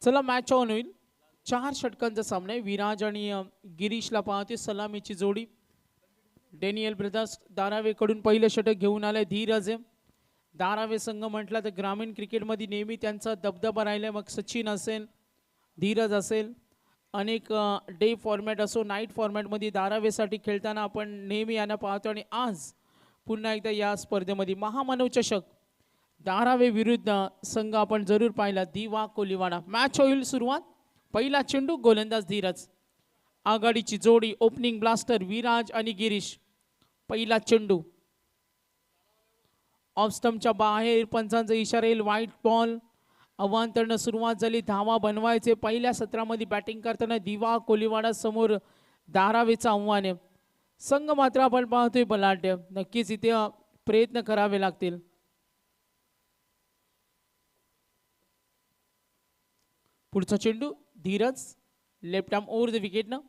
चला match on होईल. 4 षटकांचा सामना आहे. विराज आणि गिरीशला पाहते सलामीची जोडी. डॅनियल ब्रदर्स धारावेकडून पहिलं षटक घेऊन आलंय धीरज. धारावे संघ म्हटला तर ग्रामीण क्रिकेटमध्ये नेहमी त्यांचा दबदबा राहिलाय. मग सचिन असेल, धीरज असेल, अनेक डे फॉर्मॅट असो, नाईट फॉर्मॅटमध्ये धारावेसाठी खेळताना आपण नेहमी यांना पाहतो. आणि आज पुन्हा एकदा या स्पर्धेमध्ये महामानव चषक धारावे विरुद्ध संघ आपण जरूर पाहिला. दिवा कोलीवाडा. मॅच होईल सुरुवात. पहिला चेंडू, गोलंदाज धीरज. आघाडीची जोडी ओपनिंग ब्लास्टर विराज आणि गिरीश. पहिला चेंडू ऑफ स्टंपच्या बाहेर, पंचांचा इशारा येईल, व्हाईट बॉल. अवांतरनं सुरुवात झाली. धावा बनवायचे. पहिल्या सत्रामध्ये बॅटिंग करताना दिवा कोलीवाडा समोर धारावेचं आव्हान आहे. संघ मात्र आपण पाहतोय बलाढ्य. नक्कीच इथे प्रयत्न करावे लागतील. पुढचा चेंडू Dheeraj, left arm over the विकेटनं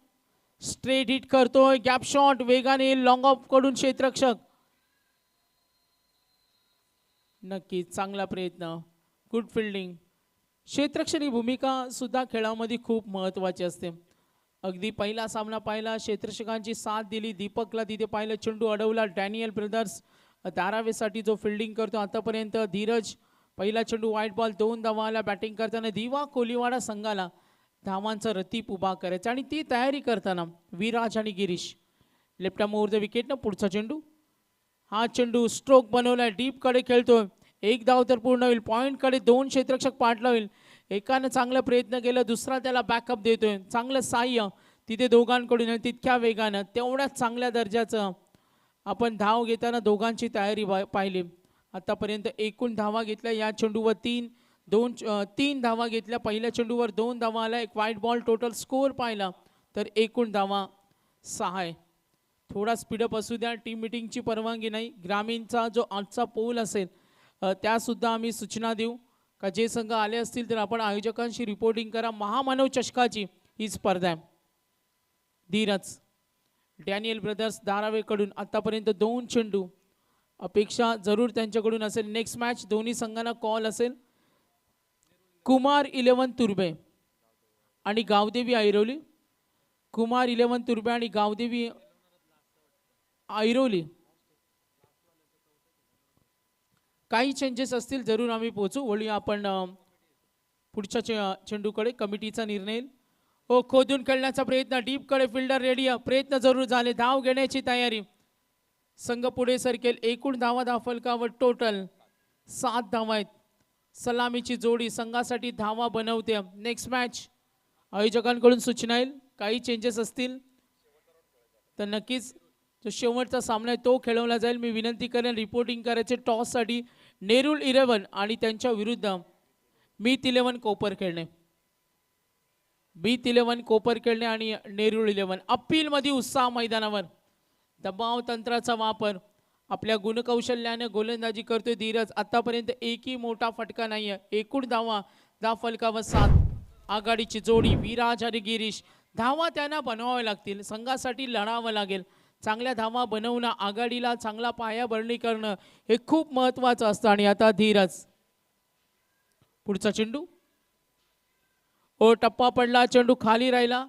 स्ट्रेट हिट करतोय. गॅप शॉट वेगाने, लॉंग ऑफ कडून क्षेत्ररक्षक. नक्कीच चांगला प्रयत्न, गुड फिल्डिंग. क्षेत्ररक्षक ही भूमिका सुद्धा खेळामध्ये खूप महत्त्वाची असते. अगदी पहिला सामना पाहिला, क्षेत्ररक्षकांची साथ दिली. दीपकला तिथे पाहिलं, चेंडू अडवला. डॅनियल ब्रदर्स धारावेसाठी जो फिल्डिंग करतो आतापर्यंत. धीरज पहिला चेंडू व्हाईट बॉल, 2 धावाला. बॅटिंग करताना दिवा कोलीवाडा संघाला धावांचा रतीप उभा करायचा आणि ती तयारी करताना विराज आणि Girish. Left arm over the विकेटनं पुढचा चेंडू. हा चेंडू स्ट्रोक बनवलाय, डीप कडे खेळतोय. 1 धाव तर पूर्ण होईल. पॉइंट कडे 2 क्षेत्ररक्षक पाठला होईल. एकानं चांगला प्रयत्न केला, दुसरा त्याला बॅकअप देतोय. चांगलं साह्य तिथे दोघांकडून. तितक्या वेगानं, तेवढ्याच चांगल्या दर्जाचं आपण धाव घेताना दोघांची तयारी पाहिली. आतापर्यंत एकूण धावा घेतल्या या चेंडूवर 3 धावा घेतल्या. पहिल्या चेंडूवर 2 धावा आल्या, एक व्हाईट बॉल. टोटल स्कोअर पाहिला तर एकूण धावा 6 आहे. थोडा स्पीडअप असू द्या. टीम मिटिंगची परवानगी नाही. ग्रामीणचा जो आजचा पोल असेल त्यासुद्धा आम्ही सूचना देऊ का जे संघ आले असतील तर आपण आयोजकांशी रिपोर्टिंग करा. महामानव चषकाची ही स्पर्धा आहे. धीरज, डॅनियल ब्रदर्स धारावेकडून आतापर्यंत 2 चेंडू. अपेक्षा जरूर त्यांच्याकडून असेल. नेक्स्ट मॅच दोन्ही संघांना कॉल असेल. कुमार 11 तुर्बे आणि गावदेवी ऐरोली. कुमार 11 तुर्बे आणि गावदेवी ऐरोली. काही चेंजेस असतील जरूर आम्ही पोहोचू. वळूया आपण पुढच्या चेंडूकडे. कमिटीचा निर्णय हो. खोदून खेळण्याचा प्रयत्न, डीप कडे फिल्डर रेडी. प्रयत्न जरूर झाले. धाव घेण्याची तयारी. संघ पुढे सरकेल. एकूण धावा फलकावर टोटल 7 धावा आहेत. सलामीची जोडी संघासाठी धावा बनवते. नेक्स्ट मॅच आयोजकांकडून सूचना येईल. काही चेंजेस असतील तर नक्कीच जो शेवटचा सामना आहे तो खेळवला जाईल. मी विनंती करेन रिपोर्टिंग करायचे टॉससाठी नेरूळ 11 आणि त्यांच्या विरुद्ध मीत 11 कोपर खेळणे. मीत 11 कोपर खेळणे आणि नेरूळ 11. अपीलमध्ये उत्साह मैदानावर. दबाव तंत्राचा वापर. आपल्या गुणकौशल्याने गोलंदाजी करतोय धीरज. आतापर्यंत एकही मोठा फटका नाही आहे. एकूण धावा फलकावर 7. आघाडीची जोडी विराज आणि गिरीश. धावा त्यांना बनवाव्या लागतील. संघासाठी लढावं लागेल. चांगल्या धावा बनवणं, आघाडीला चांगला पायाभरणी करणं हे खूप महत्त्वाचं असतं. आणि आता धीरज. पुढचा चेंडू. ओ, टप्पा पडला, चेंडू खाली राहिला.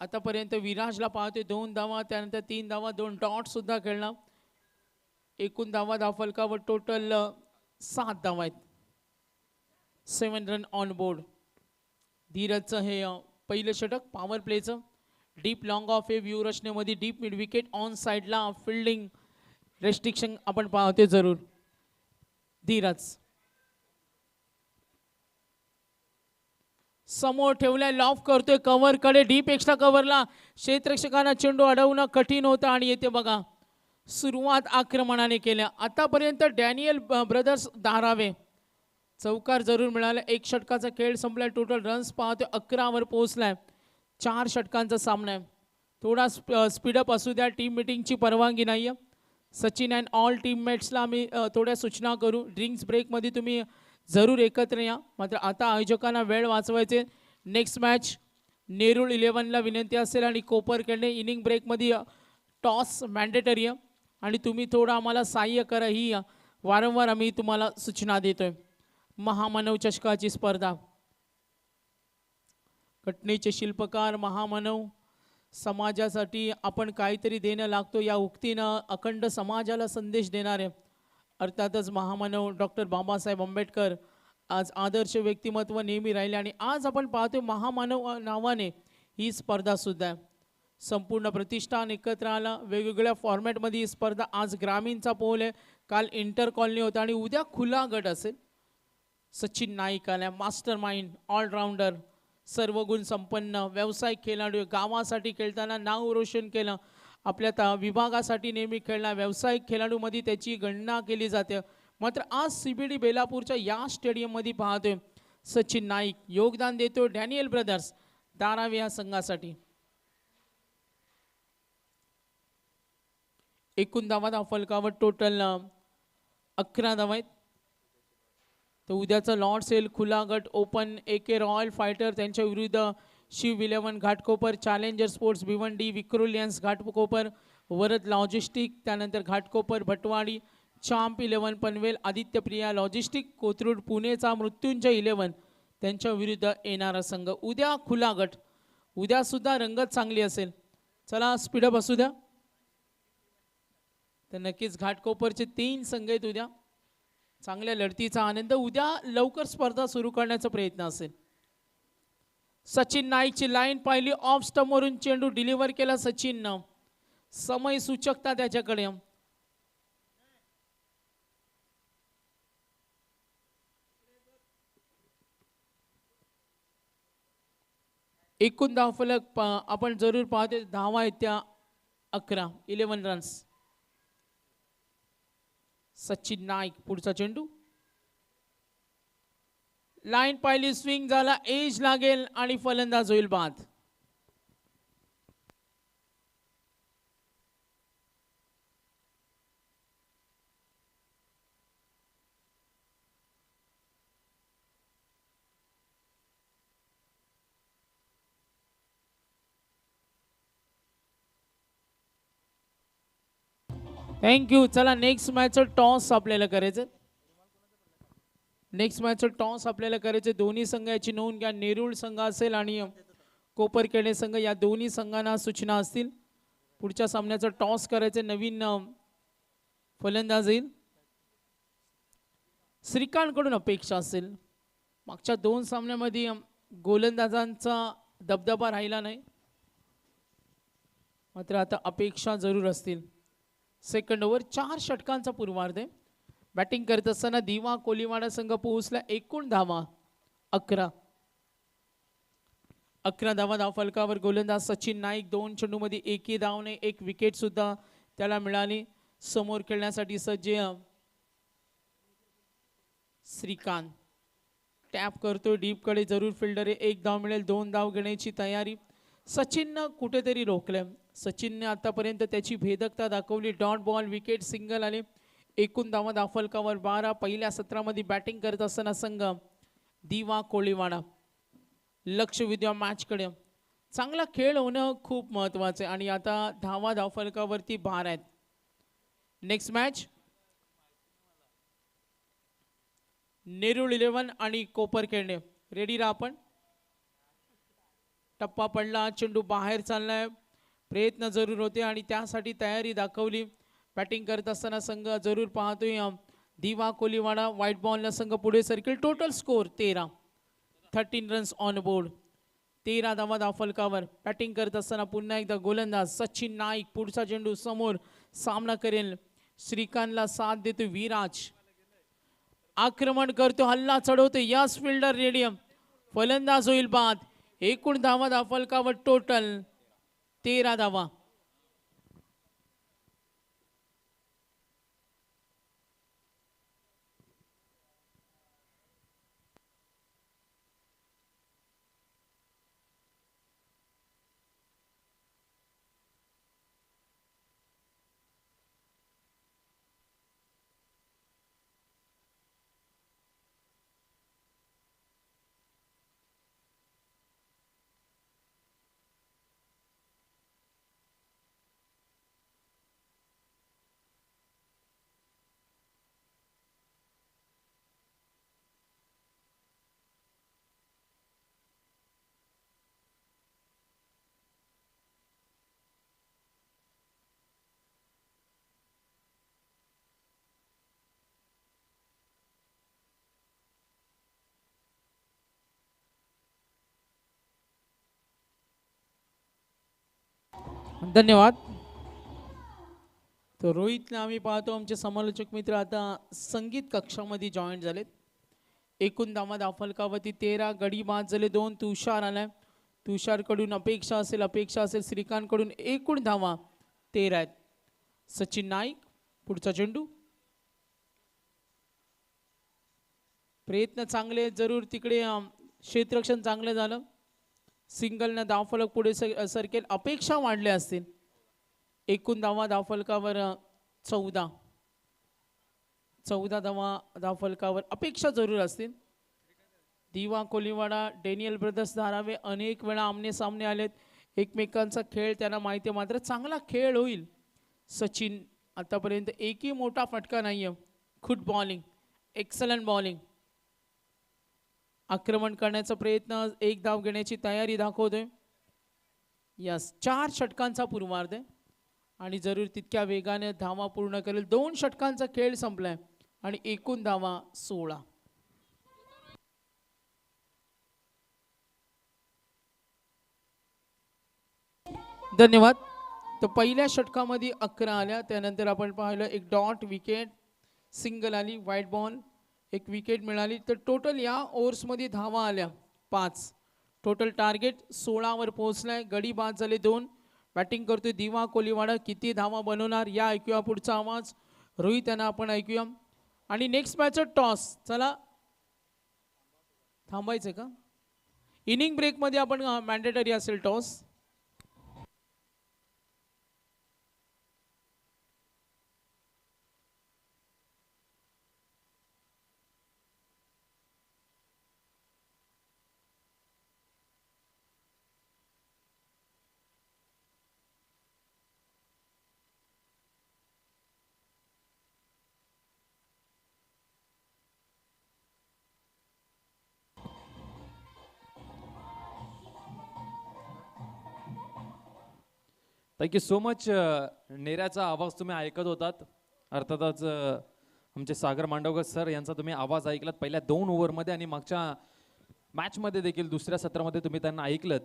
आतापर्यंत विराजला पाहते 2 धावा, त्यानंतर 3 धावा, 2 डॉट सुद्धा खेळला. एकूण धावा फलकावर टोटल 7 धावा आहेत. 7 रन ऑन बोर्ड. धीरजचं हे पहिलं षटक पॉवर प्लेचं. डीप लॉंग ऑफ हे व्यू रचनेमध्ये. डीप मिड विकेट ऑन साईडला. फिल्डिंग रेस्ट्रिक्शन आपण पाहते जरूर. धीरज समोर ठेवलाय, लॉफ करतोय कव्हर कडे. डीप एक्स्ट्रा कव्हरला क्षेत्ररक्षकांना चेंडू अडवणं कठीण होतं. आणि येते बघा सुरुवात आक्रमणाने केल्या. आतापर्यंत डॅनियल ब्रदर्स धारावे चौकार जरूर मिळाला. 1 षटकाचा खेळ संपलाय. टोटल रन्स पाहतोय 11 वर पोहोचलाय. 4 षटकांचा सामना आहे. थोडा स्पीडअप असू द्या. टीम मिटिंगची परवानगी नाही आहे. सचिन अँड ऑल टीममेट्सला आम्ही थोड्या सूचना करू. ड्रिंक्स ब्रेकमध्ये तुम्ही जरूर एकत्र या. मात्र आता आयोजकांना वेळ वाचवायचे. नेक्स्ट मॅच नेरूळ 11ला विनंती असेल आणि कोपर खेळणे. इनिंग ब्रेकमध्ये टॉस मॅन्डेटरी आहे आणि तुम्ही थोडं आम्हाला सहाय्य करा. ही वारंवार आम्ही तुम्हाला सूचना देतोय. महामानव चषकाची स्पर्धा. घटनेचे शिल्पकार महामानव, समाजासाठी आपण काहीतरी देणं लागतो या उक्तीनं अखंड समाजाला संदेश देणारे अर्थातच महामानव डॉक्टर बाबासाहेब आंबेडकर आज आदर्श व्यक्तिमत्व नेहमी राहिले. आणि आज आपण पाहतो महामानव नावाने ही स्पर्धा सुद्धा आहे. संपूर्ण प्रतिष्ठान एकत्र आला. वेगवेगळ्या फॉर्मॅटमध्ये ही स्पर्धा. आज ग्रामीणचा पोल आहे, काल इंटर कॉलनी होता आणि उद्या खुला गट असेल. सचिन नाईक आल्या, मास्टर माइंड, ऑलराऊंडर, सर्व गुण संपन्न व्यावसायिक खेळाडू, गावासाठी खेळताना नाव रोशन केलं, आपल्या विभागासाठी नेहमी खेळणार व्यावसायिक खेळाडूमध्ये त्याची गणना केली जाते. मात्र आज CBD बेलापूरच्या या स्टेडियममध्ये पाहतोय सचिन नाईक योगदान देतो डॅनियल ब्रदर्स धारावी या संघासाठी. एकूण धावा फलकावर टोटल 11 धावा आहेत. तर उद्याचा लॉर्ड्स येईल खुला गट ओपन AK रॉयल फायटर त्यांच्या विरुद्ध Shiv 11 Ghatkopar, challenger sports Bhiwandi, Vikrolians Ghatkopar, Varad logistic, त्यानंतर घाटकोपर भटवाडी, चांप 11 पनवेल, आदित्य प्रिया लॉजिस्टिक, कोथरूड पुणेचा मृत्युंजय 11 त्यांच्या विरुद्ध येणारा संघ. उद्या खुला गट. उद्या सुद्धा रंगत चांगली असेल. चला स्पीडअप असू द्या. तर नक्कीच घाटकोपरचे 3 संघ आहेत उद्या. चांगल्या लढतीचा आनंद. उद्या लवकर स्पर्धा सुरू करण्याचा प्रयत्न असेल. सचिन नाईकची लाईन पाहिली, ऑफ स्टंपवरून चेंडू डिलिव्हर केला सचिननं. समय सूचकता त्याच्याकडे. एकूण धावफलक आपण जरूर पाहतो. धावा आहेत त्या 11 रन्स. सचिन नाईक पुढचा चेंडू, लाईन पाहिली, स्विंग झाला, एज लागेल आणि फलंदाज होईल बाद. थँक्यू. चला नेक्स्ट मॅचचं टॉस आपल्याला करायचं. नेक्स्ट मॅचचं टॉस आपल्याला करायचं. दोन्ही संघ याची नोंद घ्या. नेरूळ संघ असेल आणि कोपरखेडे संघ या दोन्ही संघांना सूचना असतील. पुढच्या सामन्याचं टॉस करायचं. नवीन फलंदाज येईल. श्रीकांतकडून अपेक्षा असेल. मागच्या 2 सामन्यामध्ये गोलंदाजांचा दबदबा राहिला नाही, मात्र आता अपेक्षा जरूर असतील. सेकंड ओव्हर 4 षटकांचा पूर्वार्ध आहे. बॅटिंग करत असताना दिवा कोलीवाडा संघ पोहोचला. एकूण धावा 11. 11 धावा धावफलकावर. गोलंदाज सचिन नाईक 2 चेंडूमध्ये 1ही धावने, 1 विकेट सुद्धा त्याला मिळाली. समोर खेळण्यासाठी सज्ज श्रीकांत. टॅप करतोय डीप कडे, जरूर फिल्डर आहे. 1 धाव मिळेल. 2 धाव घेण्याची तयारी. सचिननं कुठेतरी रोखलंय. सचिनने आतापर्यंत त्याची भेदकता दाखवली. डॉट बॉल, विकेट, सिंगल आले. एकूण धावा धावफलकावर 12. पहिल्या सत्रामध्ये बॅटिंग करत असताना संघ दिवा कोळीवाडा. लक्ष विद्या मॅचकडे. चांगला खेळ होणं खूप महत्त्वाचं आहे आणि आता धावा धावफलकावरती 12 आहेत. नेक्स्ट मॅच नेरूळ 11 आणि कोपरखेडे. रेडी राहा आपण. टप्पा पडला, चेंडू बाहेर चाललाय. प्रयत्न जरूर होते आणि त्यासाठी तयारी दाखवली. बॅटिंग करत असताना संघ जरूर पाहतोय दिवा कोलीवाडा. व्हाईट बॉलला संघ पुढे सरकेल. Total score 13 runs on board. 13 धावा धावफलकावर. बॅटिंग करत असताना पुन्हा एकदा गोलंदाज सचिन नाईक. पुढचा चेंडू समोर सामना करेल. श्रीकांतला साथ देतो विराज. आक्रमण करतो, हल्ला चढवतो. Yes fielder radium. फलंदाज होईल बाद. एकूण धावा धावफलकावर टोटल 13 धावा. धन्यवाद. तर रोहितला आम्ही पाहतो आमचे समालोचक मित्र आता संगीत कक्षामध्ये जॉईन झालेत. एकूण धावा फलकावरती 13, गडी बाद झाले 2. तुषार आलाय, तुषारकडून अपेक्षा असेल श्रीकांतकडून एकूण धावा 13 आहेत. सचिन नाईक पुढचा चेंडू. प्रयत्न चांगले जरूर तिकडे क्षेत्ररक्षण चांगलं झालं. सिंगलनं धावफलक पुढे सरकेल अपेक्षा वाढल्या असतील. एकूण धावफलकावर 14 धावफलकावर अपेक्षा जरूर असतील. दिवा कोलीवाडा डेनियल ब्रदर्स धारावे अनेक वेळा आमने सामने आलेत. एकमेकांचा खेळ त्यांना माहिती आहे, मात्र चांगला खेळ होईल. सचिन आतापर्यंत एकही मोठा फटका नाहीये. Good bowling, excellent bowling. आक्रमण करण्याचा प्रयत्न, एक धाव घेण्याची तयारी दाखवतोय. यस, 4 षटकांचा पूर्वार्ध आहे आणि जरूर तितक्या वेगाने धावा पूर्ण करेल. 2 षटकांचा खेळ संपलाय आणि एकूण धावा 16. धन्यवाद. तर पहिल्या षटकामध्ये 11 आल्या, त्यानंतर आपण पाहिलं एक डॉट विकेट, सिंगल आली, व्हाईट बॉल, एक विकेट मिळाली. तर टोटल या ओव्हर्समध्ये धावा आल्या 5. टोटल टार्गेट 16 वर पोहोचलाय. गडी बाद झाले 2. बॅटिंग करतोय दिवा कोलीवाडा. किती धावा बनवणार या ऐकूया पुढचा आवाज. रोहित यांना आपण ऐकूया. आणि नेक्स्ट मॅच टॉस. चला थांबायचं का? इनिंग ब्रेकमध्ये आपण मॅन्डेटरी असेल टॉस. Thank you so much. नेऱ्याचा आवाज तुम्ही ऐकत होतात. अर्थातच आमचे सागर मांडवकर सर यांचा तुम्ही आवाज ऐकलात पहिल्या 2 ओव्हरमध्ये आणि मागच्या मॅचमध्ये देखील दुसऱ्या सत्रामध्ये तुम्ही त्यांना ऐकलत.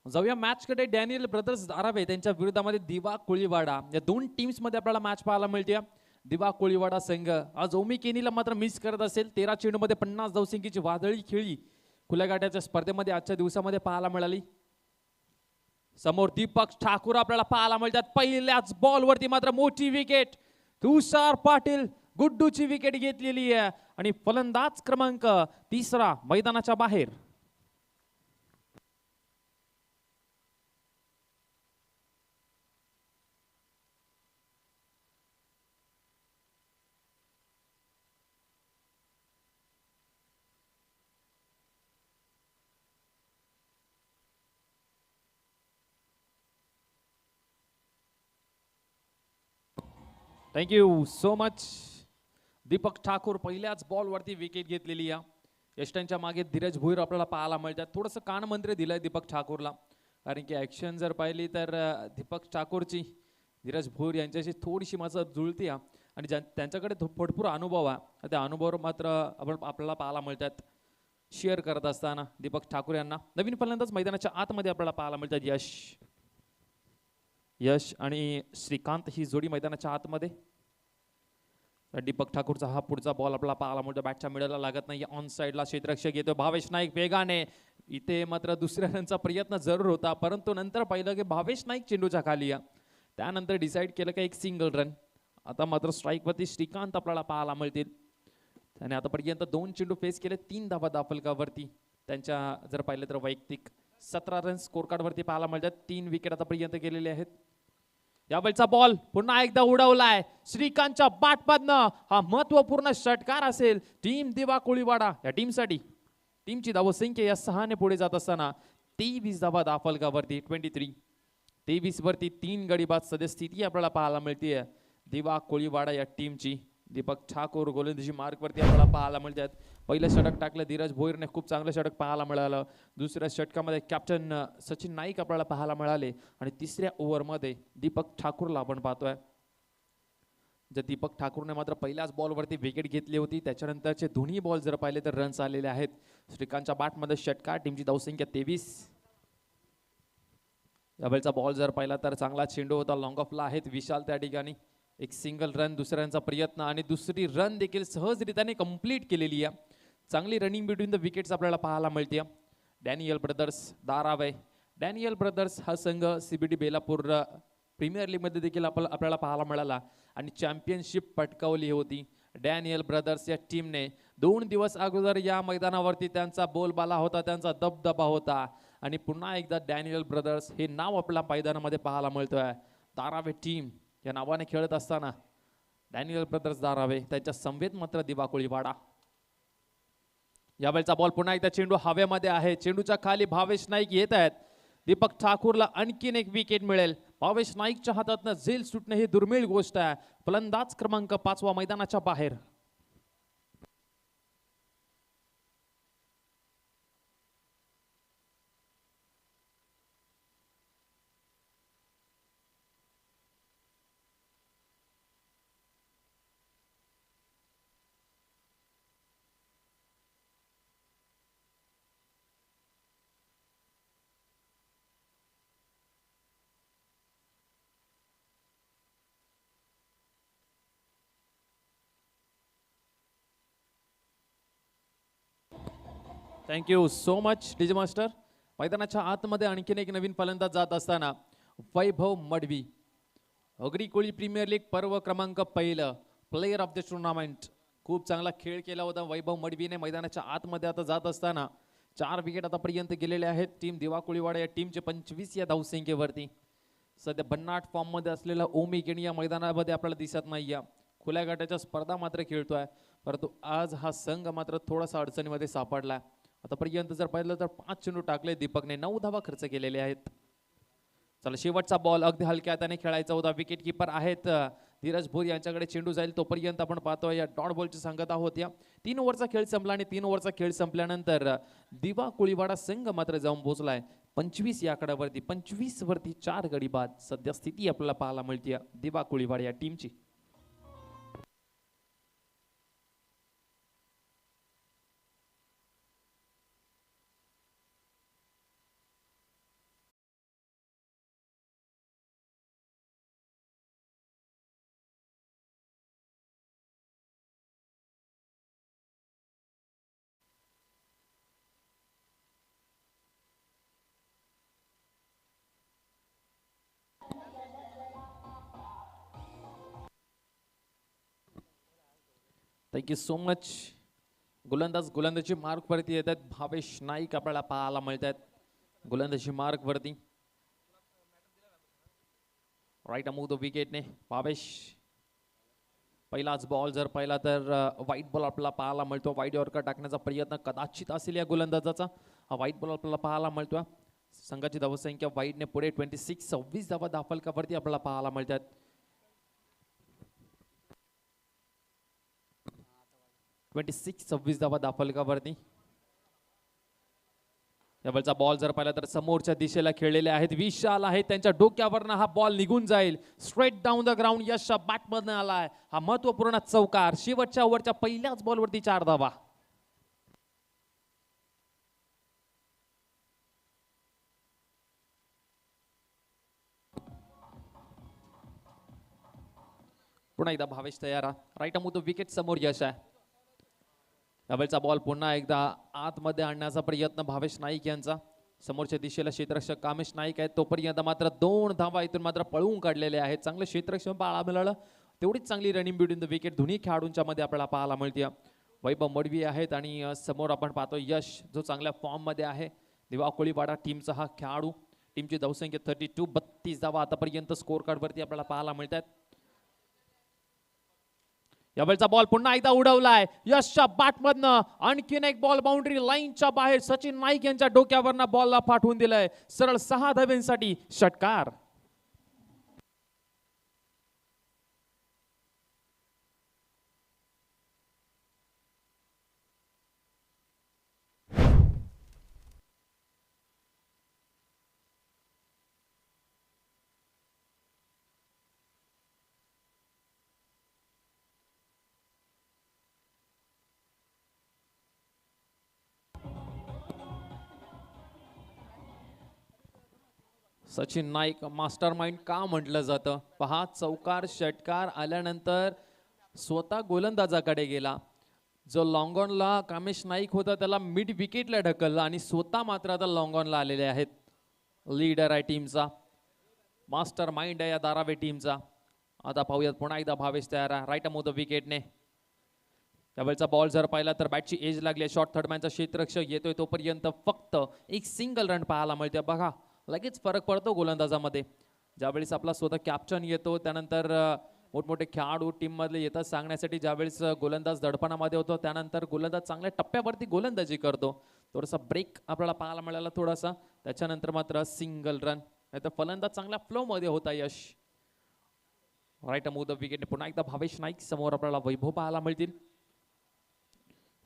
जाऊया मॅचकडे. डॅनियल ब्रदर्स धारावे त्यांच्या विरोधामध्ये दिवा कोळीवाडा या 2 टीम्समध्ये आपल्याला मॅच पाहायला मिळते. दिवा कोळीवाडा संघ आज ओमी केनीला मात्र मिस करत असेल. 13 चेंडूमध्ये 50 धावसंख्येची वादळी खेळी खुल्या गाठ्याच्या स्पर्धेमध्ये आजच्या दिवसामध्ये पाहायला मिळाली. समोर दीपक ठाकूर आपल्याला पाहायला मिळतात. पहिल्याच बॉलवरती मात्र मोठी विकेट. तुषार पाटील गुड्डूची विकेट घेतलेली आहे आणि फलंदाज क्रमांक 3 मैदानाच्या बाहेर. Thank you so much. Deepak Thakur पहिल्याच बॉलवरती विकेट घेतलेली आहे. यष्टांच्या मागे धीरज भोईर आपल्याला पाहायला मिळतात. थोडंसं कानमंत्र दिलंय दीपक ठाकूरला, कारण की ॲक्शन जर पाहिली तर दीपक ठाकूरची धीरज भोईर यांच्याशी थोडीशी माझं जुळती आहे आणि त्यांच्याकडे भरपूर अनुभव आहे. त्या अनुभवावर मात्र आपल्याला पाहायला मिळतात शेअर करत असताना दीपक ठाकूर यांना. नवीन फलंदाज मैदानाच्या आतमध्ये आपल्याला पाहायला मिळतात. यश आणि श्रीकांत ही जोडी मैदानाच्या आतमध्ये. दीपक ठाकूरचा हा पुढचा बॉल आपल्याला पाहायला मिळतो. बॅटच्या मिडलला लागत नाही. ऑन साईडला क्षेत्ररक्षक येतो भावेश नाईक वेगाने. इथे मात्र दुसऱ्या रनचा प्रयत्न जरूर होता, परंतु नंतर पाहिलं की भावेश नाईक चेंडूच्या खाली आहे. त्यानंतर डिसाईड केलं की एक सिंगल रन. आता मात्र स्ट्राईकवरती श्रीकांत आपल्याला पाहायला मिळतील. त्याने आतापर्यंत 2 चेंडू फेस केले, 3 धावा दाफलकावरती. त्यांच्या जर पाहिलं तर वैयक्तिक 17 रन स्कोर कार्डवरती पाहायला मिळतात. 3 विकेट आतापर्यंत गेलेले आहेत. यावेळचा बॉल पुन्हा एकदा उडवलाय श्रीकांतच्या बॅटमधनं. हा महत्वपूर्ण षटकार असेल टीम दिवा कोळीवाडा या टीमसाठी. टीमची धावसंख्या या 6 ने पुढे जात असताना 23 धावा दाफलकावरती. 23 वरती 3 गडी बाद सद्यस्थिती आपल्याला पाहायला मिळते दिवा कोळीवाडा या टीमची. दीपक ठाकूर गोलंदाजी मार्कवरती आपल्याला पाहायला मिळतात. पहिलं षटक टाकलं धीरज भोईरने, खूप चांगलं षटक पाहायला मिळालं. दुसऱ्या षटकामध्ये कॅप्टन सचिन नाईक आपल्याला पाहायला मिळाले आणि तिसऱ्या ओव्हरमध्ये दीपक ठाकूरला आपण पाहतोय. जर दीपक ठाकूरने मात्र पहिल्याच बॉलवरती विकेट घेतली होती. त्याच्यानंतरचे दोन्ही बॉल जर पाहिले तर रन्स आलेले आहेत. श्रीकांतच्या बॅटमध्ये षटकार. टीमची धावसंख्या 23. यावेळचा बॉल जर पाहिला तर चांगला चेंडू होता, लॉंग ऑफला आहेत विशाल त्या ठिकाणी. एक सिंगल रन दुसऱ्यांचा प्रयत्न आणि दुसरी रन देखील सहजरित्याने कंप्लीट केलेली आहे. चांगली रनिंग बिटवीन द विकेट्स आपल्याला पाहायला मिळते. Daniel brothers Dharave. Daniel brothers हा संघ CBD बेलापूर प्रीमियर लीगमध्ये देखील आपल्याला पाहायला मिळाला आणि चॅम्पियनशिप पटकावली होती. डॅनियल ब्रदर्स या टीमने 2 दिवस अगोदर या मैदानावरती त्यांचा बोलबाला होता, त्यांचा दबदबा होता आणि पुन्हा एकदा डॅनियल ब्रदर्स हे नाव आपल्या मैदानामध्ये पाहायला मिळतोय. धारावे टीम या नावाने खेळत असताना डॅनियल ब्रदर्स धारावे, त्यांच्या समवेत मात्र दिवा कोळीवाडा. यावेळचा बॉल पुन्हा एकदा चेंडू हवेमध्ये आहे, चेंडूच्या खाली भावेश नाईक येत आहेत. दीपक ठाकूरला आणखीन एक विकेट मिळेल. भावेश नाईकच्या हातातनं झेल सुटणे ही दुर्मिळ गोष्ट आहे. फलंदाज क्रमांक 5 मैदानाच्या बाहेर. Thank you so much DJ master. मैदानाच्या आतमध्ये आणखीन एक नवीन फलंदाज जात असताना वैभव मडवी. अग्री कोळी प्रीमियर लीग पर्व क्रमांक 1 प्लेयर ऑफ द टुर्नामेंट. खूप चांगला खेळ केला होता वैभव मडवीने. मैदानाच्या आतमध्ये आता जात असताना 4 विकेट आतापर्यंत गेलेले आहेत. टीम दिवा कोळीवाडा या टीमचे 25 या धावसंख्येवरती. सध्या भन्नाट फॉर्म मध्ये असलेला ओमी केणी या मैदानामध्ये आपल्याला दिसत नाहीये. खुल्या गटाच्या स्पर्धा मात्र खेळतोय, परंतु आज हा संघ मात्र थोडासा अडचणीमध्ये सापडला. आतापर्यंत जर पाहिलं तर 5 चेंडू टाकले दीपकने, 9 धावा खर्च केलेले आहेत. चला शेवटचा बॉल अगदी हलक्या हाताने खेळायचा होता. विकेट कीपर आहेत धीरज भोर, यांच्याकडे चेंडू जाईल तोपर्यंत आपण पाहतोय या डॉट बॉलची सांगता होत्या. 3 ओव्हरचा खेळ संपला आणि 3 ओव्हरचा खेळ संपल्यानंतर दिवा कोळीवाडा संघ मात्र जाऊन पोहोचलाय 25 या आकड्यावरती. 25 वरती 4 गडी बाद सध्या स्थिती आपल्याला पाहायला मिळते दिवा कोळीवाडा या टीमची. Thank you so much. गोलंदाजी मार्क वरती येतात. भावेश नाईक आपल्याला पाहायला मिळतात गोलंदाजी मार्क वरती. राईट अमूव द विकेटने भावेश. पहिलाच बॉल जर पाहिला तर वाईट बॉल आपल्याला पाहायला मिळतो. वाईट यॉर्कर टाकण्याचा प्रयत्न कदाचित असेल या गोलंदाजाचा. हा वाईट बॉल आपल्याला पाहायला मिळतो. संघाची धावसंख्या वाईटने पुढे 26 धावा धाफलकावरती आपल्याला पाहायला मिळतात. 26 धावा धाफलकावरती. यावेळचा बॉल जर पाहिला तर समोरच्या दिशेला खेळलेले आहेत. विशाल आहे, त्यांच्या डोक्यावरनं हा बॉल निघून जाईल स्ट्रेट डाऊन द ग्राउंड. यश बॅटमधनं आलाय हा महत्वपूर्ण चौकार. शेवटच्या ओव्हरच्या पहिल्याच बॉलवरती 4 धावा. पुन्हा एकदा भावेश तयार. राईट अमूव द विकेट समोर यश आहे. यावेळचा बॉल पुन्हा एकदा आतमध्ये आणण्याचा प्रयत्न भावेश नाईक यांचा. समोरच्या दिशेला क्षेत्ररक्षक कामेश नाईक आहेत. तोपर्यंत मात्र 2 धावा इथून मात्र पळवून काढलेले आहेत. चांगलं क्षेत्ररक्षण पाहायला मिळालं. तेवढीच चांगली रनिंग बिटवीन द विकेट दोन्ही खेळाडूंच्या मध्ये आपल्याला पाहायला मिळते. वैभव मडवी आहेत आणि समोर आपण पाहतो यश, जो चांगल्या फॉर्म मध्ये आहे. दिवा कोळीवाडा टीमचा हा खेळाडू. टीमची धावसंख्या 32 धावा आतापर्यंत स्कोर कार्ड वरती आपल्याला पाहायला मिळतात. यावेळचा बॉल पुन्हा एकदा उडवलाय यशच्या बॅटमधनं. आणखीन एक बॉल बाउंड्री लाईनच्या बाहेर. सचिन नाईक यांच्या डोक्यावरनं बॉलला पाठवून दिलंय. सरळ 6 धावांसाठी षटकार. सचिन नाईक मास्टर माइंड का म्हटलं जातं पहा, चौकार षटकार आल्यानंतर स्वतः गोलंदाजाकडे गेला. जो लॉंग ऑनला कामेश नाईक होता त्याला मिड विकेटला ढकलला आणि स्वतः मात्र आता लॉंग ऑनला आलेले आहेत. लीडर आहे टीमचा, मास्टर माइंड आहे या धारावी टीमचा. आता पाहूयात पुन्हा एकदा भावेश तयार आहे. राईट अमो द विकेटने त्यावेळचा बॉल जर पाहिला तर बॅटची एज लागली. शॉर्ट थर्डमॅनचा क्षेत्ररक्षक येतोय तोपर्यंत फक्त एक सिंगल रन पाहायला मिळते. बघा लगेच फरक पडतो गोलंदाजामध्ये. ज्यावेळेस आपला स्वतः कॅप्टन येतो त्यानंतर मोठमोठे खेळाडू टीम मधले येतात सांगण्यासाठी. ज्यावेळेस गोलंदाज दडपणामध्ये होतो त्यानंतर गोलंदाज चांगल्या टप्प्यावरती गोलंदाजी करतो. थोडासा ब्रेक आपल्याला पाहायला मिळाला थोडासा, त्याच्यानंतर मात्र सिंगल रन. नाहीतर फलंदाज चांगल्या फ्लो मध्ये होता यश. राईट अमो द विकेटने पुन्हा एकदा भावेश नाईक समोर आपल्याला वैभव पाहायला मिळतील.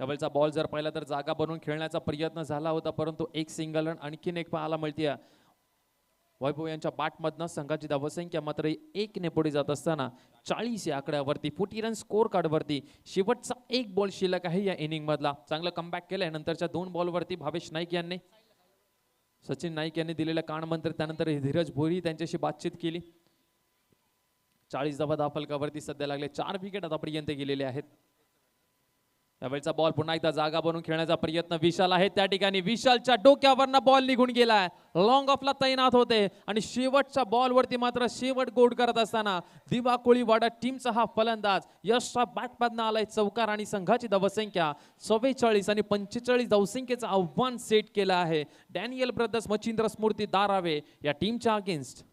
त्यावेळेचा बॉल जर पाहिला तर जागा बनवून खेळण्याचा प्रयत्न झाला होता परंतु एक सिंगल रन आणखीन एक पाहायला मिळते. वैभव यांच्या बॅटमधनं संघाची धावसंख्या मात्र 1 ने पुढे जात असताना 40 या आकड्यावरती 40 रन स्कोर कार्ड वरती. शेवटचा एक बॉल शिल्लक आहे या इनिंग मधला. चांगलं कमबॅक केलंय. नंतरच्या 2 बॉलवरती भावेश नाईक यांनी, सचिन नाईक यांनी दिलेल्या कानमंत्र, त्यानंतर धीरज भोरी त्यांच्याशी बातचीत केली. 40 धावा धावफलकावरती सध्या लागले. 4 विकेट आतापर्यंत गेलेले आहेत. त्यावेळचा बॉल पुन्हा एकदा जागा बनवून खेळण्याचा प्रयत्न विशाल आहे त्या ठिकाणी. विशालच्या डोक्यावरनं बॉल निघून गेलाय. लॉंग ऑफला तैनात होते आणि शेवटच्या बॉल वरती मात्र शेवट गोड करत असताना दिवा कोळीवाडा टीमचा हा फलंदाज यशच्या बॅटमधनं आलाय चौकार आणि संघाची धावसंख्या 44 आणि 45 धावसंख्येचं आव्हान सेट केलं आहे डॅनियल ब्रदर्स मच्छिंद्र स्मृती धारावे या टीमच्या अगेन्स्ट.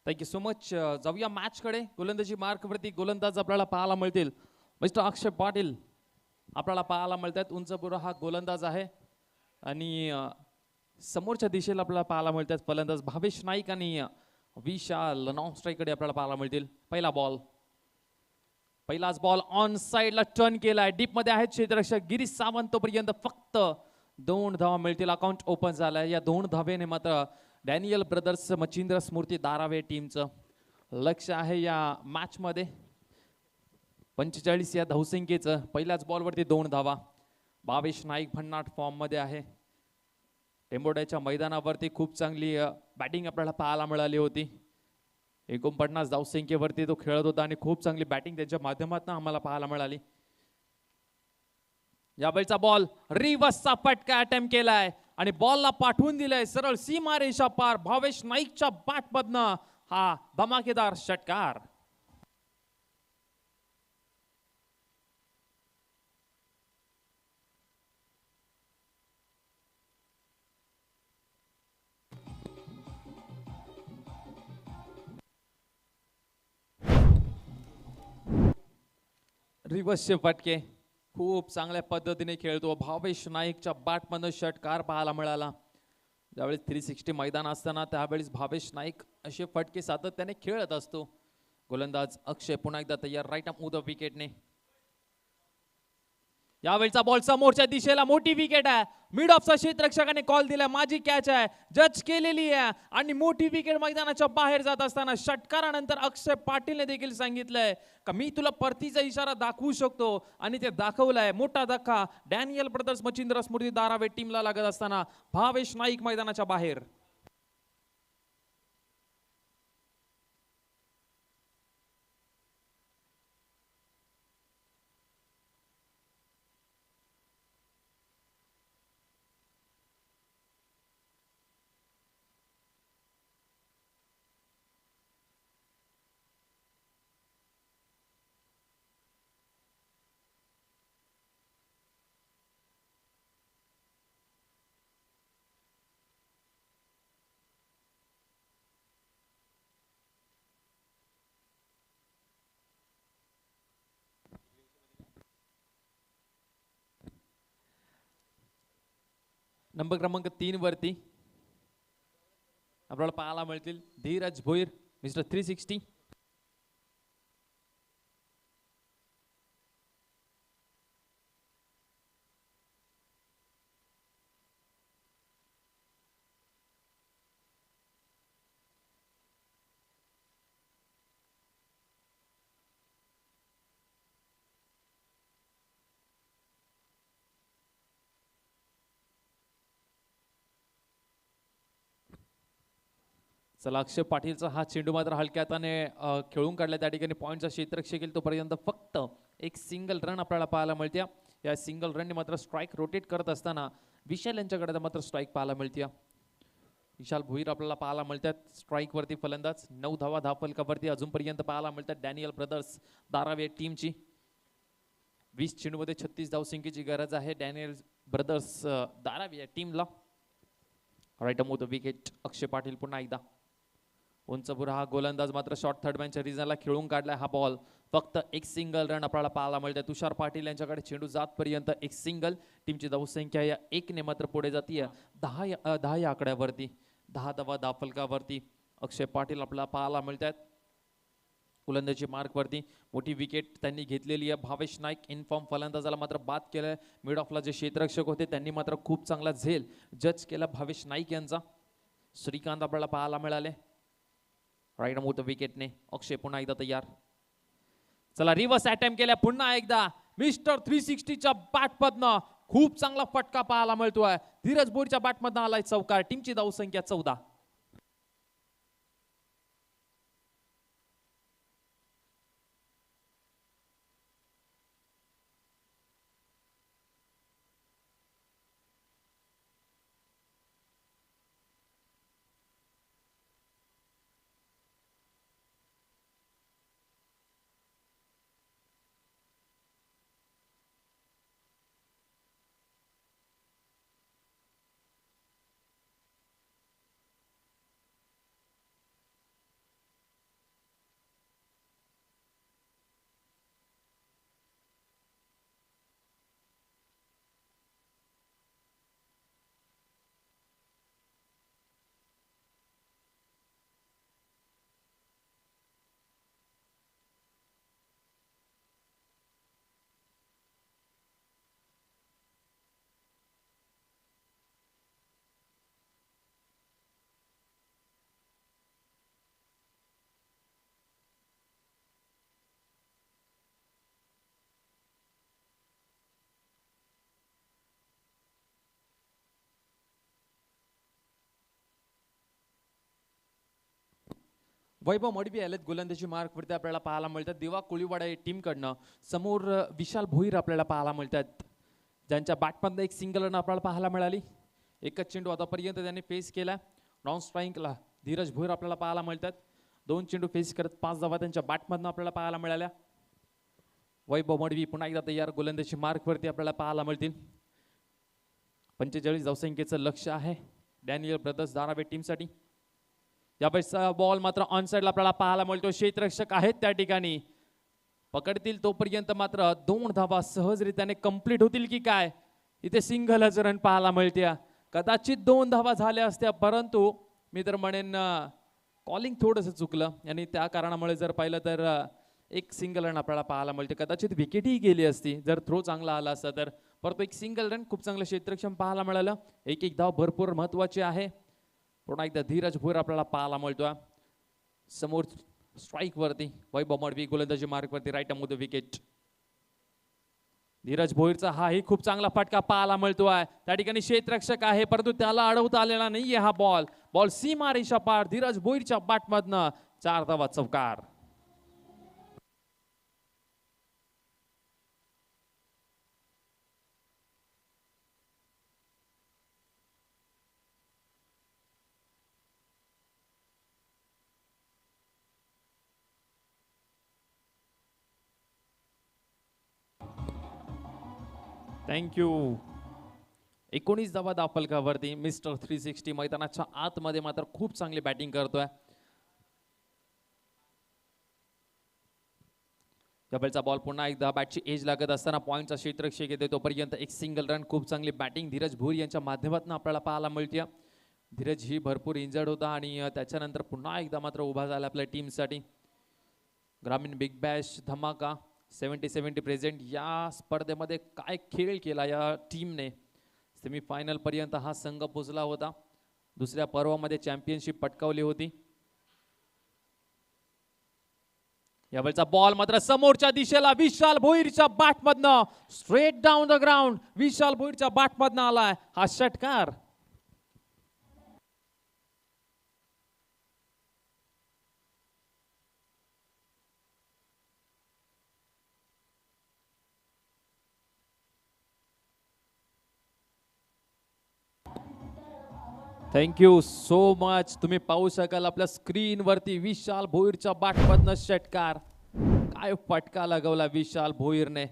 Thank you so much. जाऊया मॅच कडे. गोलंदाजी मार्कवरती गोलंदाज आपल्याला पाहायला मिळतील. मिस्टर अक्षय पाटील आपल्याला पाहायला मिळतात. उंचपुरा हा गोलंदाज आहे आणि समोरच्या दिशेला आपल्याला पाहायला मिळतात फलंदाज भावेश नाईक आणि विशाल नॉन स्ट्राईककडे आपल्याला पाहायला मिळतील. पहिला बॉल, पहिलाच बॉल ऑन साइडला टर्न केलाय. डीप मध्ये आहेत क्षेत्ररक्षक गिरीश सावंत. तोपर्यंत फक्त 2 धावा मिळतील. अकाउंट ओपन झालाय. या 2 धावेने मात्र डॅनियल ब्रदर्स मच्छिंद्र स्मृती दारावे टीमचं लक्ष आहे या मॅच मध्ये. 45 या धावसंख्येचं. पहिल्याच बॉलवरती 2 धावा. भावेश नाईक भन्नाट फॉर्म मध्ये आहे. टेंबोड्याच्या मैदानावरती खूप चांगली बॅटिंग आपल्याला पाहायला मिळाली होती. 49 धावसंख्येवरती तो खेळत होता आणि खूप चांगली बॅटिंग त्याच्या माध्यमातून आम्हाला पाहायला मिळाली. यावेळचा बॉल रिव्हर्सचा फटका अटेम्प्ट केलाय आणि बॉलला पाठवून दिलाय सरळ सीमारेषा पार. भावेश नाईकच्या बॅटमधनं हा धमाकेदार षटकार. रिव्हर्सचे फटके खूप चांगल्या पद्धतीने खेळतो. भावेश नाईकच्या बॅटमधनं षटकार पाहायला मिळाला. ज्यावेळेस 360 मैदान असताना त्यावेळेस भावेश नाईक असे फटके सातत्याने खेळत असतो. गोलंदाज अक्षय पुन्हा एकदा तयार. राईट अप द विकेटने. यावेळचा बॉल समोरच्या दिशेला. मोठी विकेट आहे. मिड ऑफचा क्षेत्ररक्षकाने कॉल दिलाय. माझी कॅच आहे, जज केलेली आहे आणि मोठी विकेट मैदानाच्या बाहेर जात असताना षटकारानंतर अक्षय पाटीलने देखील सांगितलंय का मी तुला परतीचा इशारा दाखवू शकतो आणि ते दाखवलाय. मोठा धक्का डॅनियल ब्रदर्स मच्छिंद्र स्मृती दारावे टीमला लागत असताना भावेश नाईक मैदानाच्या बाहेर. नंबर क्रमांक 3 वरती आपल्याला पाहायला मिळतील धीरज भोईर मिस्टर 360. चला अक्षय पाटीलचा हा चेंडू मात्र हलक्या हाताने खेळून काढला. त्या ठिकाणी पॉईंटचा क्षेत्ररक्षक येईल तोपर्यंत फक्त एक सिंगल रन आपल्याला पाहायला मिळते. या सिंगल रनने मात्र स्ट्राईक रोटेट करत असताना विशाल यांच्याकडे मात्र स्ट्राईक पाहायला मिळते. विशाल भोईर आपल्याला पाहायला मिळतात स्ट्राईक वरती फलंदाज. 9 धावा धावफलकावरती अजूनपर्यंत पाहायला मिळतात डॅनियल ब्रदर्स दारावे टीमची. 20 चेंडूमध्ये 36 धावसंख्येची गरज आहे डॅनियल ब्रदर्स दारावे टीमला. राईट अमोद विकेट अक्षय पाटील पुन्हा एकदा. उंचपुरा हा गोलंदाज मात्र शॉर्ट थर्ड मॅनच्या रिझनला खेळून काढलाय. हा बॉल फक्त एक सिंगल रन आपल्याला पाहायला मिळते. तुषार पाटील यांच्याकडे चेंडू जातपर्यंत एक सिंगल. टीमची धावसंख्या या 1 ने मात्र पुढे जातीये 10 या आकड्यावरती. 10 धावा धावफलकावरती अक्षय पाटील आपल्याला पाहायला मिळतात. गोलंदाजी मार्कवरती मोठी विकेट त्यांनी घेतलेली आहे. भावेश नाईक इनफॉर्म फलंदाजाला मात्र बाद केलंय. मिड ऑफला जे क्षेत्ररक्षक होते त्यांनी मात्र खूप चांगला झेल जज केला भावेश नाईक यांचा. श्रीकांत आपल्याला पाहायला मिळाले. राईट अमोद विकेटने. अक्षय पुन्हा एकदा तयार. चला रिव्हर्स अटेम्प्ट केल्या पुन्हा एकदा. मिस्टर 360च्या बॅटमधनं खूप चांगला फटका पाहायला मिळतोय. धीरज बोरीच्या बॅटमधनं आलाय चौकार. टीमची धावसंख्या 14. वैभव मडवी आलेत गोलंदाजी मार्कवरती आपल्याला पाहायला मिळतात. दिवा कोळीवाडा या टीमकडनं समोर विशाल भोईर आपल्याला पाहायला मिळतात, ज्यांच्या बॅटमधनं एक सिंगल रन आपल्याला पाहायला मिळाली. एकच चेंडू आतापर्यंत त्यांनी फेस केला. नॉन स्ट्राईकला धीरज भोईर आपल्याला पाहायला मिळतात. 2 चेंडू फेस करत 5 धावा त्यांच्या बॅटमधनं आपल्याला पाहायला मिळाल्या. वैभव मडवी पुन्हा एकदा तयार गोलंदाजी मार्कवरती आपल्याला पाहायला मिळतील. 45 धावसंख्येचं लक्ष आहे डॅनियल ब्रदर्स धारावी टीमसाठी. यावेळेस बॉल मात्र ऑन साइडला आपल्याला पाहायला मिळतो. क्षेत्ररक्षक आहेत त्या ठिकाणी, पकडतील तोपर्यंत मात्र 2 धावा सहजरित्याने कंप्लीट होतील की काय. इथे सिंगलच रन पाहायला मिळते. कदाचित 2 धावा झाल्या असत्या, परंतु मी तर म्हणेन कॉलिंग थोडंसं चुकलं आणि त्या कारणामुळे जर पाहिलं तर एक सिंगल रन आपल्याला पाहायला मिळते. कदाचित विकेटही गेली असती जर थ्रो चांगला आला असता तर, परंतु एक सिंगल रन खूप चांगलं क्षेत्ररक्षण पाहायला मिळालं. एक धाव भरपूर महत्वाची आहे. पुन्हा एकदा धीरज भोईर आपल्याला पाहायला मिळतोय समोर स्ट्राईक वरती. वैभव मडवी गोलंदाजी मार्कवरती राईट अमोद विकेट. धीरज भोईरचा हाही खूप चांगला फटका पाहायला मिळतोय. त्या ठिकाणी क्षेत्ररक्षक आहे, परंतु त्याला अडवता आलेला नाहीये हा बॉल सीमा रेषा पार. धीरज भोईरच्या बॅटमधनं 4 धावा चौकार. थँक्यू. 19 धावा दाफलकावरती मिस्टर 360 मैदानाच्या आतमध्ये मात्र खूप चांगली बॅटिंग करतोय. डबलचा बॉल पुन्हा एकदा बॅटची एज लागत असताना पॉइंटचा क्षेत्ररक्षक येते तोपर्यंत एक सिंगल रन. खूप चांगली बॅटिंग धीरज भोईर यांच्या माध्यमातून आपल्याला पाहायला मिळते. धीरज ही भरपूर इंजर्ड होता आणि त्याच्यानंतर पुन्हा एकदा मात्र उभा झाला आपल्या टीमसाठी. ग्रामीण बिग बॅश धमाका 70-70 प्रेझेंट या स्पर्धेमध्ये काय खेळ केला या टीमने. सेमीफायनल पर्यंत हा संघ पोहोचला होता. दुसऱ्या पर्वामध्ये चॅम्पियनशिप पटकावली होती. यावेळचा बॉल मात्र समोरच्या दिशेला विशाल भोईरच्या बॅटमधनं स्ट्रेट डाऊन द ग्राउंड. विशाल भोईरच्या बॅटमधनं आलाय हा षटकार. Thank you so much. तुम्ही पाहू शकाल आपल्या स्क्रीनवरती विशाल भोईरच्या बॅटमधनं षटकार. काय फटका लगवला विशाल भोईरने.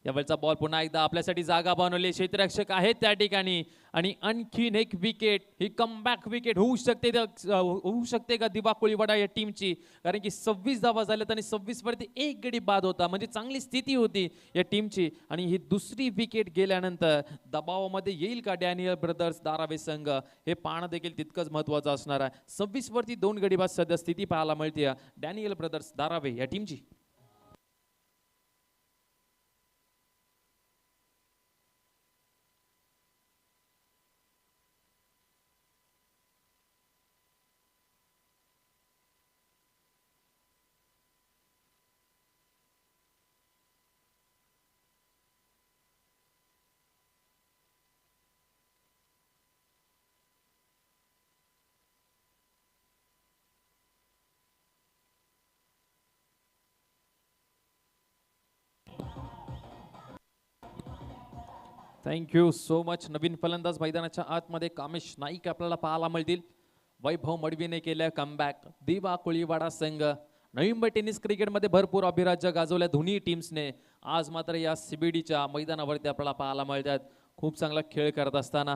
यावेळचा बॉल पुन्हा एकदा आपल्यासाठी जागा बनवली. क्षेत्ररक्षक आहेत त्या ठिकाणी आणि आणखीन एक विकेट. ही कमबॅक विकेट होऊ शकते का दिवा कोळीवाडा या टीमची, कारण की 26 धावा झाल्यात आणि 26 वरती 1 गडी बाद होता, म्हणजे चांगली स्थिती होती या टीमची. आणि ही दुसरी विकेट गेल्यानंतर दबावामध्ये येईल का डॅनियल ब्रदर्स धारावी संघ, हे पाहणं देखील तितकंच महत्वाचं असणार आहे. 26 वरती 2 गडी बाद सध्या स्थिती पाहायला मिळते डॅनियल ब्रदर्स धारावी या टीमची. Thank you so much. नवीन फलंदाज मैदानाच्या आतमध्ये कामेश नाईक आपल्याला पाहायला मिळतील. वैभव मडवीने केलं कमबॅक. दिवा कोळीवाडा संघ नवी मुंबई टेनिस क्रिकेटमध्ये भरपूर अभिराज्य गाजवल्या दोन्ही टीम्सने. आज मात्र या सीबीडीच्या मैदानावरती आपल्याला पाहायला मिळतात खूप चांगला खेळ करत असताना.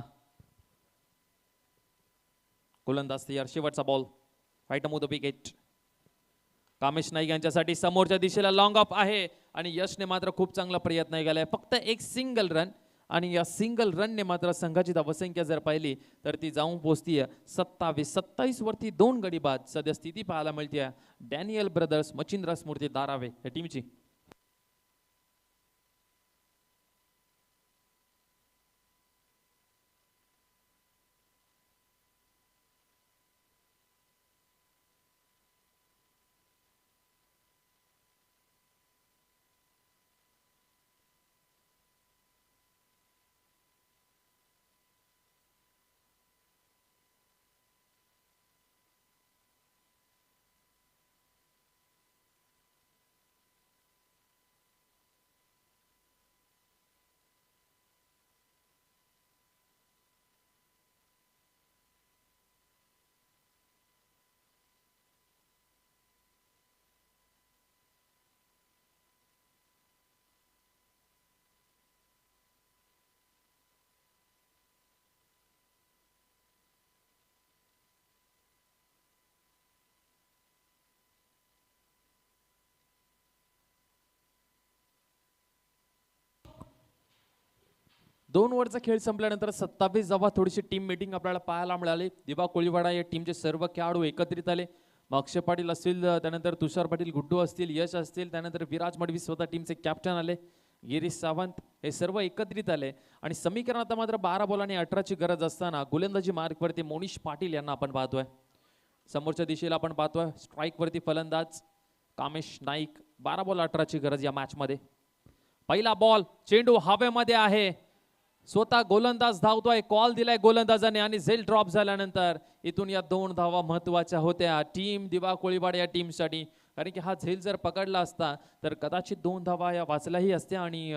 गोलंदाज तयार. शेवटचा बॉल राईट अमोद विकेट. कामेश नाईक यांच्यासाठी समोरच्या दिशेला लॉंग ऑफ आहे आणि यशने मात्र खूप चांगला प्रयत्न केलाय. फक्त एक सिंगल रन आणि या सिंगल रनने मात्र संघाची धावसंख्या जर पाहिली तर ती जाऊन पोहोचतीये 27-27 वरती 2 गडी बाद. सध्या स्थिती पाहायला मिळते डॅनियल ब्रदर्स मच्छिंद्र स्मृती धारावे या टीमची. 2 ओव्हरचा खेळ संपल्यानंतर 27 धावा थोडीशी टीम मीटिंग आपल्याला पाहायला मिळाली. दिवा कोळीवाडा या टीमचे सर्व खेळाडू एकत्रित आले. मग अक्षय पाटील असतील, त्यानंतर तुषार पाटील, गुड्डू असतील, यश असतील, त्यानंतर विराज मडवी स्वतः टीमचे कॅप्टन आले, गिरीश सावंत, हे सर्व एकत्रित आले. आणि समीकरणात मात्र 12 बॉल आणि 18ची गरज असताना गोलंदाजी मार्कवरती मोनिश पाटील यांना आपण पाहतोय. समोरच्या दिशेला आपण पाहतोय स्ट्राईक वरती फलंदाज कामेश नाईक. 12 बॉल 18ची गरज या मॅच मध्ये. पहिला बॉल, चेंडू हवेमध्ये आहे, स्वतः गोलंदाज धावतोय, कॉल दिलाय गोलंदाजाने आणि झेल ड्रॉप झाल्यानंतर इथून या 2 धावा महत्वाच्या होत्या टीम दिवा कोळीवाड या टीमसाठी. कारण की हा झेल जर पकडला असता तर कदाचित 2 धावा या वाचल्याही असत्या आणि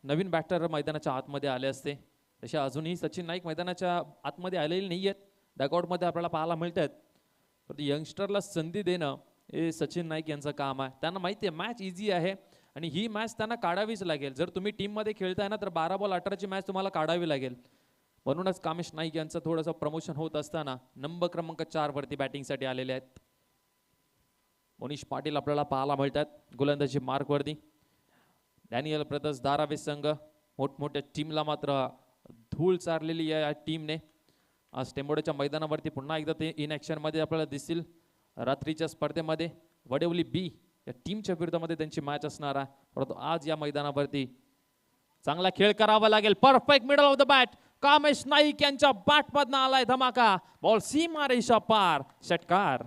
नवीन बॅटर मैदानाच्या आतमध्ये आले असते. तसे अजूनही सचिन नाईक मैदानाच्या आतमध्ये आलेले नाही आहेत, डगआउटमध्ये आपल्याला पाहायला मिळतात. पण यंगस्टरला संधी देणं हे सचिन नाईक यांचं काम आहे. त्यांना माहिती आहे मॅच इझी आहे आणि ही मॅच त्यांना काढावीच लागेल. जर तुम्ही टीममध्ये खेळताय ना तर 12 बॉल 18ची मॅच तुम्हाला काढावी लागेल. म्हणूनच कामेश नाईक यांचं थोडंसं प्रमोशन होत असताना नंबर क्रमांक 4 वरती बॅटिंगसाठी आलेले आहेत. मोनिश पाटील आपल्याला पाहायला मिळतात गोलंदाजी मार्कवरती. डॅनियल ब्रदर्स धारावी संघ मोठमोठ्या टीमला मात्र धूळ चारलेली आहे या टीमने. आज टेंबोडेच्या मैदानावरती पुन्हा एकदा ते इन ॲक्शनमध्ये आपल्याला दिसतील. रात्रीच्या स्पर्धेमध्ये वडवली बी या टीमच्या विरोधामध्ये त्यांची मॅच असणार आहे. परंतु आज या मैदानावरती चांगला खेळ करावा लागेल. Perfect middle of the bat, Kamesh Naik यांच्या बॅटमधनं आलाय धमाका. बॉल सीमा रेषा पार, षटकार.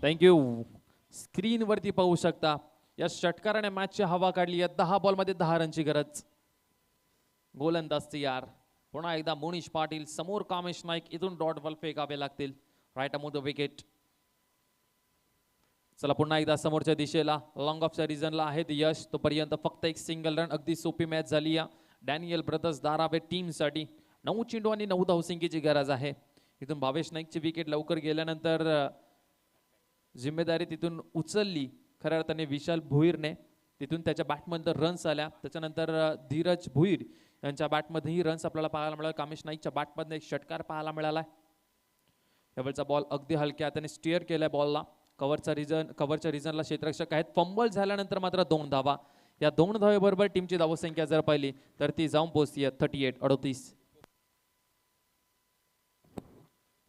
थँक्यू. स्क्रीनवरती पाहू शकता या षटकाराने मॅचची हवा काढली आहे. 10 बॉलमध्ये 10 रनची गरज. गोलंदाज तयार. पुन्हा एकदा मोनिश पाटील समोर कामेश नाईक. इथून डॉट बॉल फेकावे लागतील. राईट अमोद द विकेट. चला पुन्हा एकदा समोरच्या दिशेला लॉंग ऑफच्या रिजनला आहेत यश. तोपर्यंत फक्त एक सिंगल रन. अगदी सोपी मॅच झाली या डॅनियल ब्रदर्स धारावे टीमसाठी. 9 चेंडू आणि 9 धावसंख्येची गरज आहे. इथून भावेश नाईकची विकेट लवकर गेल्यानंतर जिम्मेदारी तिथून उचलली खऱ्या अर्थाने विशाल भोईरने. तिथून त्याच्या बॅटमध्ये रन्स आल्या. त्याच्यानंतर धीरज भोईर यांच्या बॅटमध्येही रन्स आपल्याला पाहायला मिळाला. कामेश नाईकच्या बॅटमधनं एक षटकार पाहायला मिळाला. यावेळचा बॉल अगदी हलक्या हाताने स्टीअर केलाय बॉलला. कव्हरच्या रिजनला क्षेत्ररक्षक आहेत. फंबल झाल्यानंतर मात्र 2 धावा. या 2 धावेबरोबर टीमची धावसंख्या जर पाहिली तर ती जाऊन पोहोचते 38.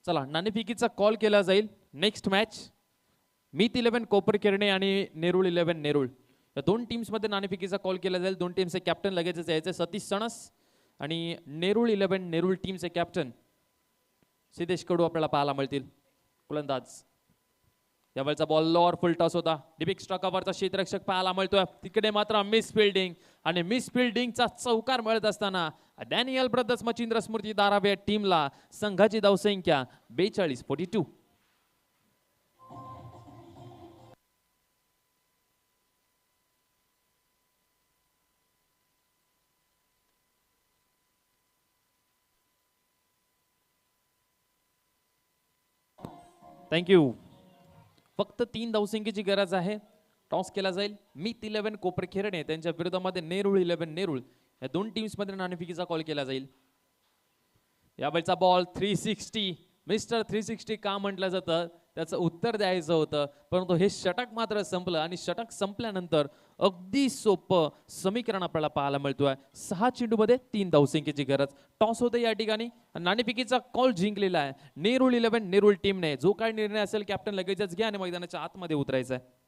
चला नाणेफेकीचा कॉल केला जाईल. नेक्स्ट मॅच मीत 11 कोपरखेरणे आणि नेरुळ 11 नेरुळ या 2 टीम्समध्ये नाणेफेकीचा कॉल केला जाईल. 2 टीमचे कॅप्टन लगेचच यायचे. सतीश सणस आणि नेरुळ 11 नेरुळ टीमचे कॅप्टन सिद्धेश कडू आपल्याला पाहायला मिळतील. गोलंदाज. यावेळचा बॉल लोअर फुल टॉस होता. डिबिक स्ट्रॉकावरचा क्षेत्ररक्षक पाहायला मिळतोय. तिकडे मात्र मिस फिल्डिंग आणि मिस फिल्डिंगचा चौकार मिळत असताना डॅनियल ब्रदर्स मचिंद्र स्मृती धारावे टीमला संघाची धावसंख्या 42-42. थँक्यू. फक्त 3 धावसंख्येची गरज आहे. टॉस केला जाईल. मीत 11 कोपरखेरणे त्यांच्या विरोधामध्ये नेरुळ 11 नेरुळ या 2 टीम्समध्ये नाणेफेकीचा कॉल केला जाईल. यावेळचा बॉल 360. मिस्टर 360 का म्हटलं जातं त्याचं उत्तर द्यायचं होतं, परंतु हे षटक मात्र संपलं आणि षटक संपल्यानंतर अगदी सोपं समीकरण आपल्याला पाहायला मिळतोय. 6 चेंडूमध्ये 3 धावसंख्येची गरज. टॉस होते या ठिकाणी. नाणेफेकीचा कॉल जिंकलेला आहे नेरुळ 11 नेरुळ टीमने. जो काही निर्णय असेल कॅप्टन लगेचच घ्या आणि मैदानाच्या आतमध्ये उतरायचं आहे.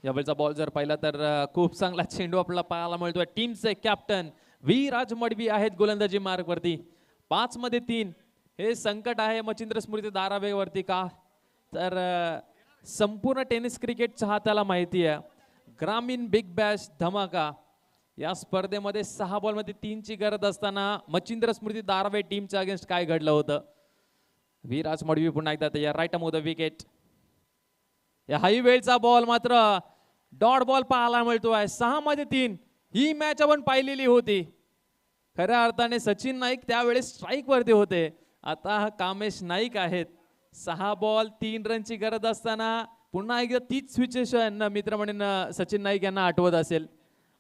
यावेळचा बॉल जर पाहिला तर खूप चांगला चेंडू आपल्याला पाहायला मिळतोय. टीमचे कॅप्टन व्ही राज मडवी आहेत गोलंदाजी मार्गवरती. 5 मध्ये 3 हे संकट आहे मच्छिंद्र स्मृती दारावेवरती. का तर संपूर्ण टेनिस क्रिकेट चाहत्याला माहिती आहे ग्रामीण बिग बॅश धमाका या स्पर्धेमध्ये 6 बॉलमध्ये 3 ची गरज असताना मच्छिंद्र स्मृती दारावे टीमच्या अगेन्स्ट काय घडलं होतं. व्ही राज मडवी पुन्हा एकदा तयार. Right off the wicket. या हाई वेळचा बॉल मात्र डॉट बॉल पाहायला मिळतोय. 6 मध्ये 3 ही मॅच आपण पाहिलेली होती. खऱ्या अर्थाने सचिन नाईक त्यावेळेस स्ट्राईक वरती होते. आता कामेश नाईक आहेत. 6 बॉल 3 रनची गरज असताना पुन्हा एकदा तीच सिच्युएशन मित्रमंडळींना सचिन नाईक यांना आठवत असेल.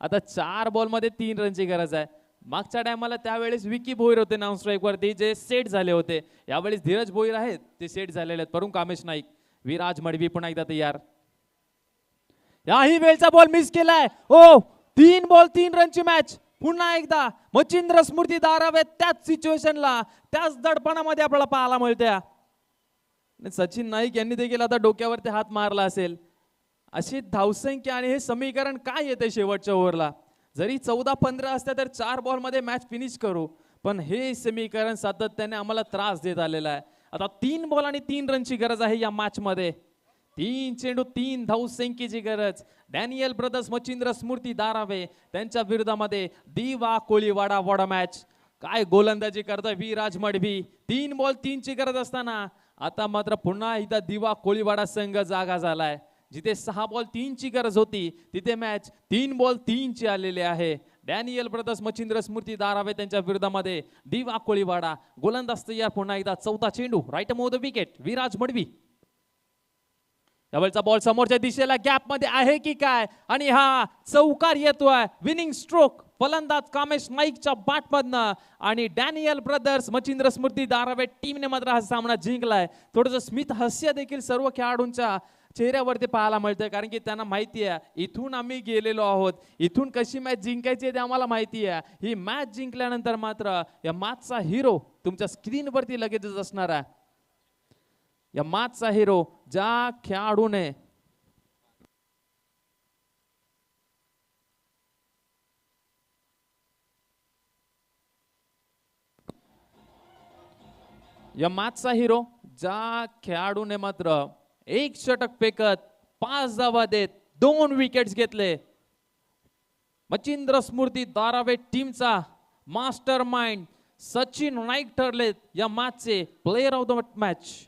आता 4 बॉल मध्ये 3 रनची गरज आहे. मागच्या टायमाला त्यावेळेस विकी भोईर होते नॉन स्ट्राईक वरती जे सेट झाले होते. यावेळेस धीरज भोईर आहेत ते सेट झालेले आहेत. परंतु कामेश नाईक विराज मडवी पुन्हा एकदा तयार. याही वेळचा बॉल मिस केलाय. ओ 3 बॉल 3 रनची मॅच. पुन्हा एकदा मच्छिंद्र स्मृती दारावे त्याच सिच्युएशनला त्याच दडपणामध्ये आपल्याला पाहायला मिळत्या. सचिन नाईक यांनी देखील आता डोक्यावरती हात मारला असेल. अशी धावसंख्या आणि हे समीकरण काय येते शेवटच्या ओव्हरला. जरी 14-15 असत्या तर 4 बॉल मध्ये मॅच फिनिश करू. पण हे समीकरण सातत्याने आम्हाला त्रास देत आलेला आहे. आता 3 बॉल आणि 3 रनची गरज आहे या मॅच मध्ये. 3 चेंडू 3 धावसंख्येची गरज. डॅनियल ब्रदर्स मच्छिंद्र स्मृती दारावे त्यांच्या विरोधामध्ये दिवा कोळीवाडा वडा मॅच. काय गोलंदाजी करतोय विराज मडवी. 3 बॉल 3 ची गरज असताना आता मात्र पुन्हा एकदा दिवा कोळीवाडा संघ जागा झालाय. जिथे 6 बॉल 3 ची गरज होती तिथे मॅच 3 बॉल 3 ची आलेली आहे. डॅनियल ब्रदर्स मच्छिंद्र स्मृती दारावे त्यांच्या विरोधामध्ये दिवा कोळीवाडा. गोलंदाज तयार. पुन्हा एकदा 4था चेंडू. Right off the wicket Viraj Madvi. यावेळचा बॉल समोरच्या दिशेला गॅप मध्ये आहे की काय आणि हा चौकार येतोय. विनिंग स्ट्रोक फलंदाज कामेश नाईकच्या बॅटमधनं आणि डॅनियल ब्रदर्स मच्छिंद्र स्मृती दारावे टीमने मात्र हा सामना जिंकलाय. थोडंसं स्मित हास्य देखील सर्व खेळाडूंच्या चेहऱ्यावरती पाहायला मिळतंय. कारण की त्यांना माहिती आहे इथून आम्ही गेलेलो आहोत. इथून कशी मॅच जिंकायची आहे ते आम्हाला माहिती आहे. ही मॅच जिंकल्यानंतर मात्र या मॅचचा हिरो तुमच्या स्क्रीनवरती लगेचच असणार आहे. या मॅचचा हिरो ज्या खेळाडूने मात्र 1 षटक फेकत 5 धावा देत 2 विकेट्स घेतले. मच्छिंद्र स्मृती दारावे टीमचा मास्टर माइंड सचिन नाईक ठरलेत या मॅचचे प्लेयर ऑफ द मॅच.